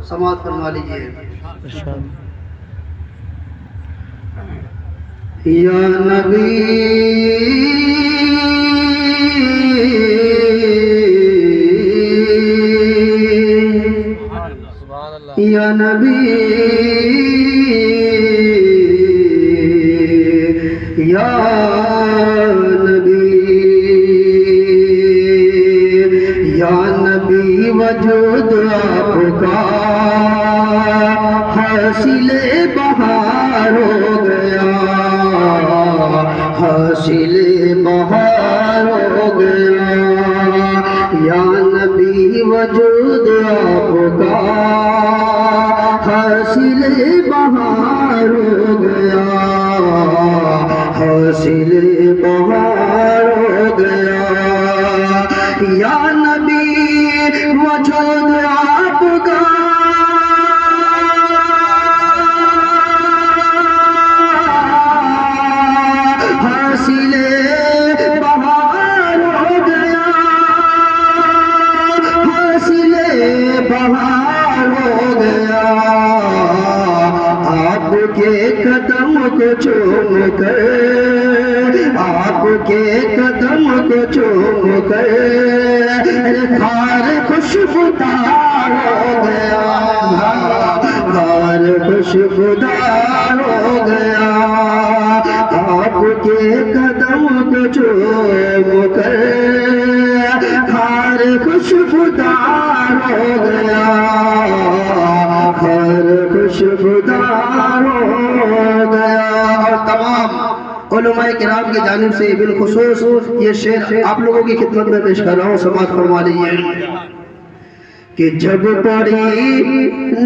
سماعت فرما لیجیے. یا نبی یا نبی یا نبی یا نبی وجود آپ کا حاصل بہار ہو گیا حاصل بہار ہو گیا یا نبی وجود آپ کا حاصل بہار ہو گیا حاصل بہار ہو گیا یا نبی وجود آپ کا حاصل بہار ہو گیا حاصل بہار ہو گیا آپ کے قدم کو چوم کر آپ کے قدم کو چوم کر خار خوشبودار ہو گیا خار خوشبودار ہو گیا آپ کے قدم کو چوم کر خار خوشبودار ہو گیا خار خوشبودار ہو گیا. اور تمام علماء کرام کی جانب سے بالخصوص یہ شعر آپ لوگوں کی خدمت میں پیش کر رہا ہوں. سماعت فرما لیجیے کہ جب پڑی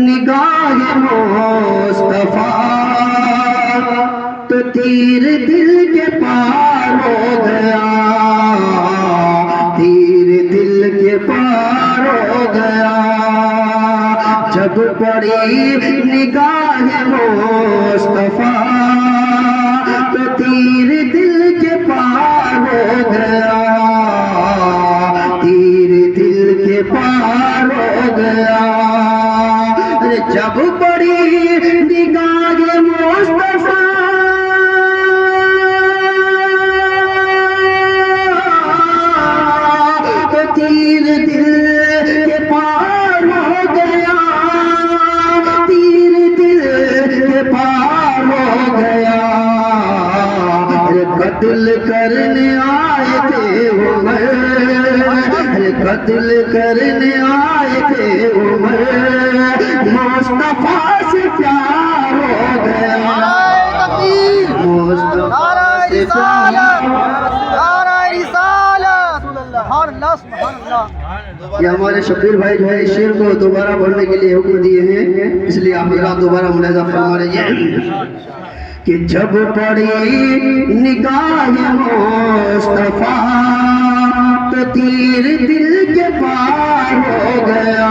نگاہ مصطفیٰ تو تیر دل کے پار ہو گیا تیر دل کے پار ہو گیا جب پڑی نگاہ مصطفیٰ تو تیر دل کے پار ہو گیا تیر دل کے پار ہو گیا جب پڑی نگاہ مصطفیٰ تو تیر دل کے پار ہو گیا تیر دل کے پار ہو گیا قتل کرنے آئے تھے عمر قتل کرنے آئے تھے عمر مصطفیٰ سے پیار ہو گیا مصطفیٰ سے پیار یہ ہمارے شبیر بھائی جو ہے اس شعر کو دوبارہ پڑھنے کے لیے حکم دیے ہیں اس لیے آپ حضرات دوبارہ ملاحظہ فرما لیجیے کہ جب پڑی نگاہ مصطفیٰ تو تیر دل کے پار ہو گیا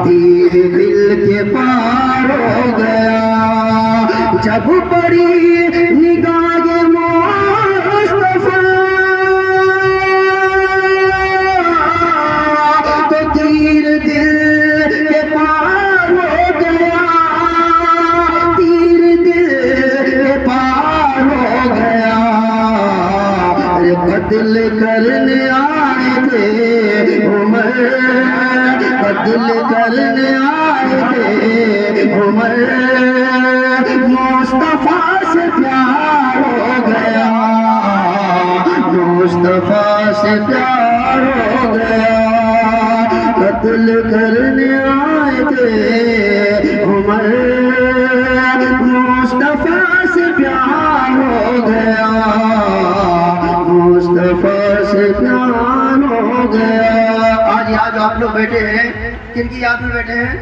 تیر دل کے پار ہو گیا جب پڑی نگاہ مصطفیٰ تو تیر دل کے پار ہو گیا قتل کرنے آئے تھے عمر قتل کرنے آئے تھے عمر مصطفیٰ سے پیار ہو گیا مصطفیٰ سے پیار ہو گیا قتل کرنے آئے تھے عمر مصطفیٰ سے پیار ہو گیا مصطفیٰ سے پیار ہو گیا. آج یہاں جو آپ لوگ بیٹھے ہیں کن کی یاد میں بیٹھے ہیں؟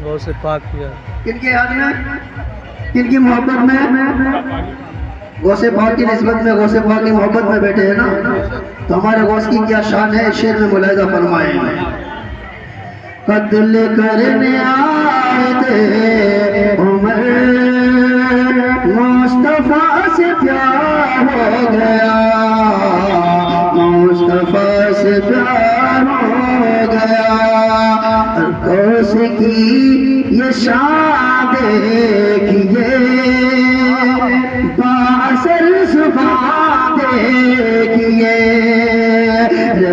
غوث پاک کیا کن کی یاد میں کن کی محبت میں غوث پاک کی نسبت میں غوث پاک کی محبت میں بیٹھے ہیں نا تو ہمارے غوث کی کیا شان ہے شعر میں ملاحظہ فرمائیں. قتل کرنے آئے تھے عمر مصطفیٰ سے پیار ہو گیا مصطفیٰ سے پیار ہو گیا غوث کی یہ شان دیکھیے بااثر زبان دیکھیے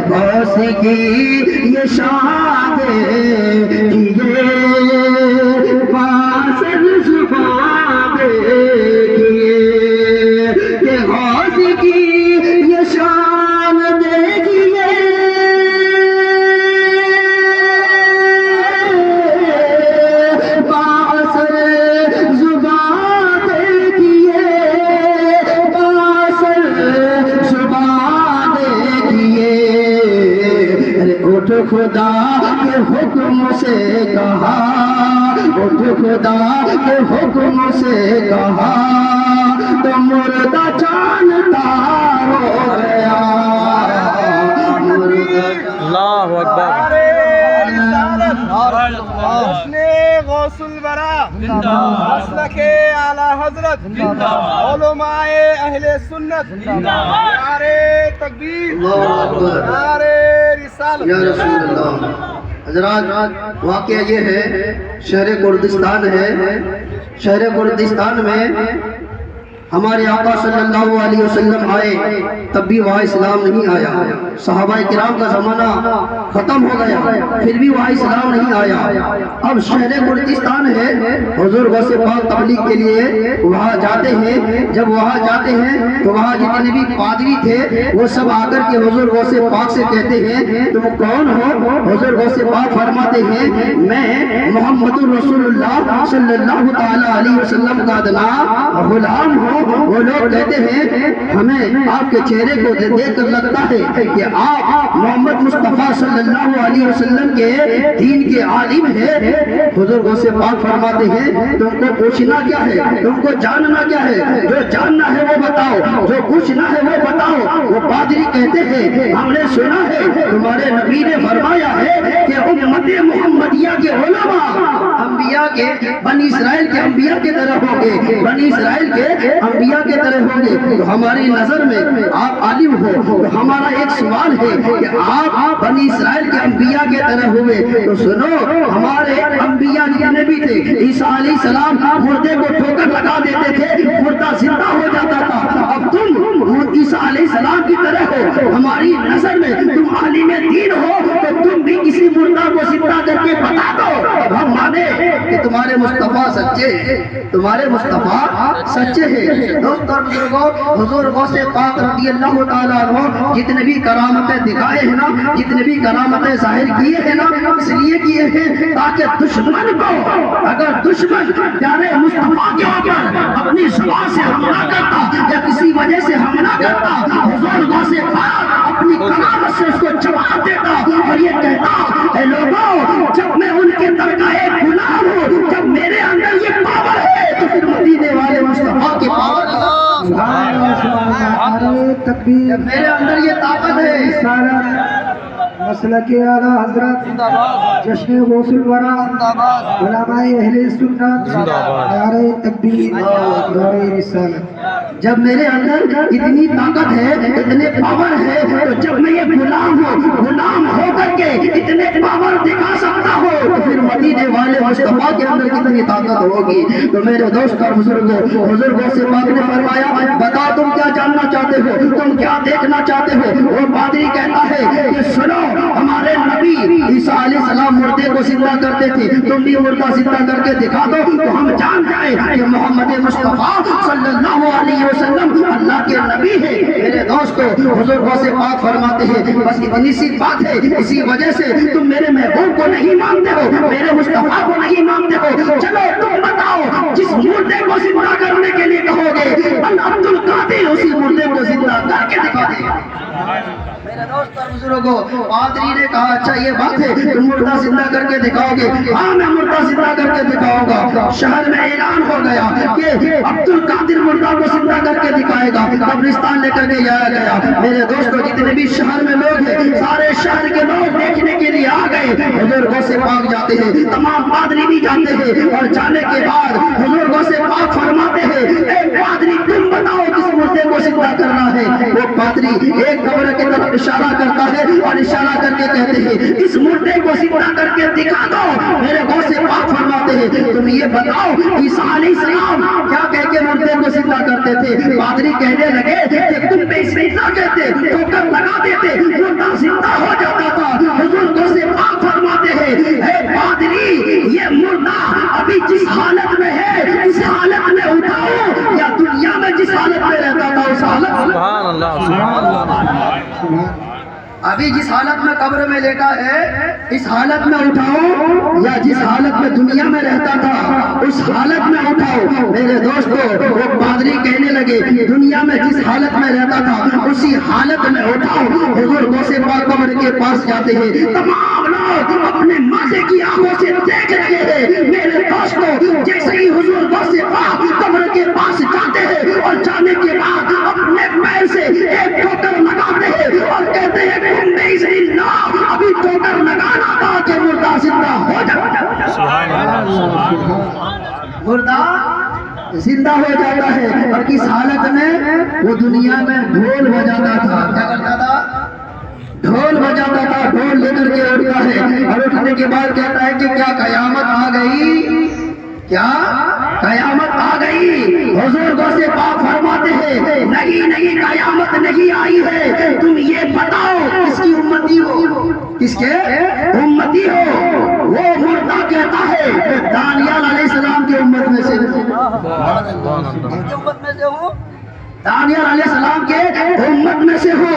غوث کی یہ شان دیکھیے بااثر زبان دیکھیے کہ غوث کی یہ شان دیکھیے بااثر زبان دیکھیے بااثر زبان دیکھیے اٹھ خدا کے حکم سے کہا اٹھ خدا کے حکم سے کہا تو مردہ جانتا ہو گیا اللہ اکبر غوث الورا مسلک اعلی حضرت علماء اہل سنت نعرہ تکبیر نعرہ رسالت یا رسول اللہ۔ حضرات واقعہ یہ ہے شہر کردستان ہے، شہر کردستان میں ہمارے آقا صلی اللہ علیہ وسلم آئے تب بھی وہاں اسلام نہیں آیا، صحابہ کرام کا زمانہ ختم ہو گیا پھر بھی وہاں اسلام نہیں آیا۔ اب شہر کردستان ہے، حضور غوث پاک تبلیغ کے لیے وہاں جاتے ہیں، جب وہاں جاتے ہیں تو وہاں جتنے بھی پادری تھے وہ سب آ کر کے حضور غوث پاک سے کہتے ہیں تم کون ہو؟ حضور غوث پاک فرماتے ہیں میں محمد رسول اللہ صلی اللہ تعالی علیہ وسلم کا ادنا غلام ہوں۔ وہ لوگ کہتے ہیں ہمیں آپ کے چہرے کو دیکھ کر لگتا ہے کہ آپ محمد مصطفیٰ صلی اللہ علیہ وسلم کے دین کے عالم ہیں۔ حضور غوث پاک فرماتے ہیں تم کو پوچھنا کیا ہے، تم کو جاننا کیا ہے، جو جاننا ہے وہ بتاؤ، جو پوچھنا ہے وہ بتاؤ۔ وہ پادری کہتے ہیں ہم نے سنا ہے تمہارے نبی نے فرمایا ہے کہ امت محمدیہ کے علماء انبیاء کے بنی اسرائیل کے انبیاء کی طرح ہوں گے، بنی اسرائیل کے انبیاء کے طرح ہوں گے۔ تو ہماری نظر میں آپ عالم ہو تو ہمارا ایک سوال ہے کہ آپ بنی اسرائیل کے انبیاء کے طرح ہوئے تو سنو ہمارے انبیاء جتنے بھی تھے عیسیٰ علیہ السلام مردے کو ٹھوکر لگا دیتے تھے، مردہ زندہ ہو جاتا تھا۔ اب تم عیسیٰ علیہ السلام کی طرح ہو، ہماری نظر میں تم عالم دین ہو تو تم بھی کسی مردہ کو زندہ کر کے بتا دو، اب ہم مانے کہ تمہارے مصطفیٰ سچے ہیں، تمہارے مصطفیٰ سچے ہیں۔ دوستو بزرگوں، حضور غوث پاک رضی اللہ تعالیٰ عنہ جتنے بھی کرامتیں دکھائے ہیں نا، جتنے بھی کرامتیں ظاہر کیے ہیں نا، اس لیے کیے ہیں تاکہ دشمن کو اگر دشمن پیارے مصطفیٰ کے اوپر اپنی زبان سے حملہ کرتا یا کسی وجہ سے حملہ کرتا، حضور غوث پاک اپنی کرامت سے اس کو جواب دیتا اور یہ کہتا اے لوگوں جب میں ان کے درگاہ غلام ہوں، جب میرے اندر یہ پاور ہے تو پھر مدینے والے مصطفیٰ کی پاور تکبیر میرے اندر یہ طاقت ہے۔ مسلک اعلی حضرت جشن غوث الورا علماء اہل سنت نعرہ تکبیر نعرہ رسالت۔ جب میرے اندر اتنی طاقت ہے، اتنے پاور ہے تو جب میں یہ غلام ہوں، غلام ہو کر کے اتنے پاور دکھا سکتا ہوں تو پھر مدینے والے مصطفیٰ کے اندر کتنی طاقت ہوگی۔ تو میرے دوست اور بزرگوں، حضور غوث پاک نے فرمایا بتاؤ تم کیا جاننا چاہتے ہو، تم کیا دیکھنا چاہتے ہو؟ وہ پادری کہتا ہے کہ سنو ہمارے نبی عیسیٰ علیہ السلام مردے کو زندہ کرتے تھے، تم بھی مردہ زندہ کر کے دکھا دو تو ہم جان جائیں کہ محمد مصطفیٰ صلی اللہ علیہ وسلم اللہ کے نبی ہے۔ میرے دوستو حضور غوث پاک فرماتے ہیں بس اتنی سی بات ہے، اسی وجہ سے تم میرے محبوب کو نہیں مانتے ہو، میرے مصطفیٰ کو نہیں مانتے ہو۔ چلو تم بتاؤ جس مردے کو زندہ کرنے کے لیے کہو گے عبد القادر اسی مردے کو زندہ کر کے دکھا دے گا۔ میرے دوست اور بزرگوں، پادری نے کہا اچھا یہ بات ہے تم مردہ زندہ کر کے دکھاؤ گے؟ ہاں میں مردہ زندہ کر کے دکھاؤں گا۔ شہر میں اعلان ہو گیا کہ عبد القادر مردہ کو زندہ کر کے دکھائے گا، قبرستان لے کر کے جایا گیا۔ میرے دوستوں جتنے بھی شہر میں لوگ ہیں سارے شہر کے لوگ دیکھنے کے لیے آ گئے۔ حضور غوث پاک جاتے ہیں، تمام پادری بھی جاتے ہیں اور جانے کے بعد حضور غوث پاک فرماتے ہیں اے پادری تم بتاؤ کس مردے کو زندہ کرنا ہے وہ پادری ایک قبر کی طرف اشارہ کرتا ہے اور اشارہ کر کے کہتے ہیں اس مردے کو زندہ کر کے دکھا دو. میرے غوث پاک فرماتے ہیں تم یہ بتاؤ عیسیٰ علیہ السلام کیا کہہ کے مردے کو زندہ کرتے تھے؟ پادری کہنے لگے کہ تم پہ زندہ کہتے ٹھوکر لگا دیتے مردہ زندہ ہو جاتا تھا. حضور غوث پاک فرماتے ہیں اے پادری یہ مردہ ابھی جس حالت میں ہے اس حالت میں اٹھاؤ یا دنیا میں جس حالت میں رہتا تھا اس حالت سبحان اللہ سبحان اللہ. ابھی جس حالت میں قبر میں لیٹا ہے اس حالت میں اٹھاؤ یا جس حالت میں دنیا میں رہتا تھا اس حالت میں اٹھاؤ. میرے دوستو وہ پادری کہنے لگے دنیا میں جس حالت میں رہتا تھا اسی حالت میں اٹھاؤ. حضور غوث پاک قبر کے پاس جاتے ہیں. تمام لوگ اپنے مزے کی آنکھوں سے دیکھ رہے ہیں. میرے دوستو جیسے ہی حضور غوث پاک قبر کے پاس جاتے ہیں اور جانے کے بعد اپنے پیر سے ایک ٹھوکر لگاتے ہیں اور کہتے ہیں ابھی ٹھوکر لگانا تھا کہ مردہ زندہ ہو جاتا. مردہ زندہ ہو جاتا ہے اور کس حالت میں وہ دنیا میں ڈھول بجاتا تھا. کیا کرتا تھا؟ ڈھول بجاتا تھا. ڈھول لے کر کے اٹھتا ہے اور اٹھنے کے بعد کہتا ہے کہ کیا قیامت آ گئی؟ کیا قیامت آ گئی؟ حضور غوث پاک فرماتے ہیں نہیں نہیں قیامت نہیں آئی ہے. تم یہ بتاؤ کس کی امتی ہو؟ کس کے امتی ہو؟ وہ مردہ کہتا ہے کہ دانیال علیہ السلام کی امت میں سے ہوں. دانیال علیہ السلام کے امت میں سے ہو.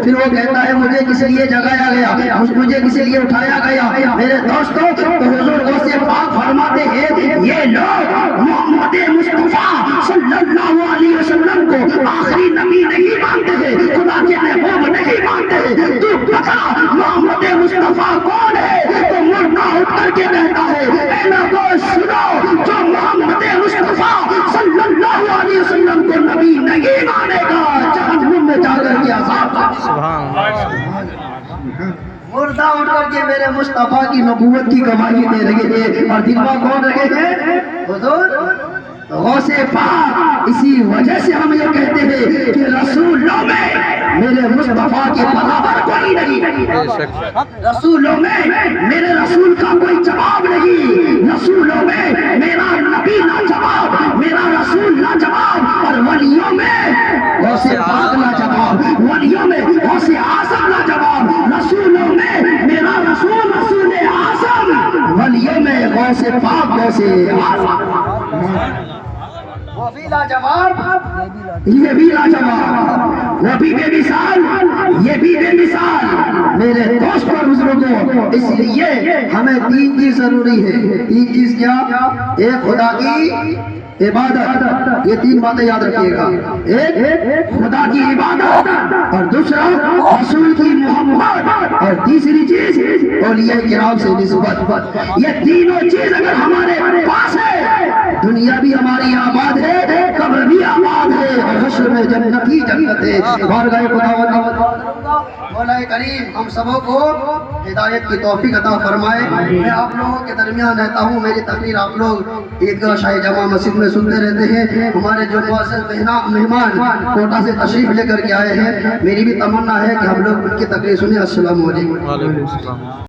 پھر وہ کہتا ہے مجھے کس لیے جگایا گیا, مجھے کس لیے اٹھایا گیا؟ میرے دوستوں تو حضور غوث پاک فرماتے ہیں یہ لوگ محمد مصطفیٰ صلی اللہ علیہ وسلم کو آخری نبی نہیں مانتے ہیں, خدا کے محبوب نہیں مانتے ہیں. تو بتا محمد مصطفیٰ کون ہے؟ تو مردہ اٹھ کر کے کہتا ہے اے لوگوں سنو جو محمد مصطفیٰ صلی اللہ علیہ وسلم کو نبی نہیں مانے گا جہنم میں جا کر کے عذاب کا. سبحان اللہ. مردہ اٹھ کر کے میرے مصطفیٰ کی نبوت کی گواہی دے رہے تھے اور دلوا کون رہے تھے؟ حضور غوث پاک. اسی وجہ سے ہم یہ کہتے ہیں کہ رسولوں میں میرے مصطفیٰ کے برابر کوئی نہیں. رسولوں میں میرے رسول کا کوئی جواب نہیں. رسولوں میں میرا نبی لاجواب, میرا رسول لاجواب, اور ولیوں میں غوث پاک لاجواب, ولیوں میں غوث اعظم لاجواب. رسولوں میں میرا رسول رسول اعظم, ولیوں میں غوث پاک غوث اعظم. وہ بھی لاجواب یہ بھی لاجواب, وہ بھی بے مثال یہ بھی بے مثال. میرے دوست اور بزرگوں اس لیے ہمیں تین چیز ضروری ہے. تین چیز کیا؟ ایک خدا کی عبادت, یہ تین باتیں یاد رکھیے گا. ایک خدا کی عبادت, اور دوسرا رسول کی محبت, اور تیسری چیز اولیاء کرام سے نسبت. یہ تینوں چیز اگر ہمارے پاس ہے دنیا بھی ہماری آباد ہے, قبر بھی آباد ہے, اور حشر میں جنت ہی جنت ہے. بارگاہ مولا کریم ہم سبوں کو ہدایت کی توفیق عطا فرمائے. میں آپ لوگوں کے درمیان رہتا ہوں. میری تقریر آپ لوگ عیدگاہ شاہی جامع مسجد میں سنتے رہتے ہیں. ہمارے جو معزز مہمان کوٹا سے تشریف لے کر کے آئے ہیں, میری بھی تمنا ہے کہ ہم لوگ ان کی تقریر سنیں. السلام علیکم. وعلیکم السلام.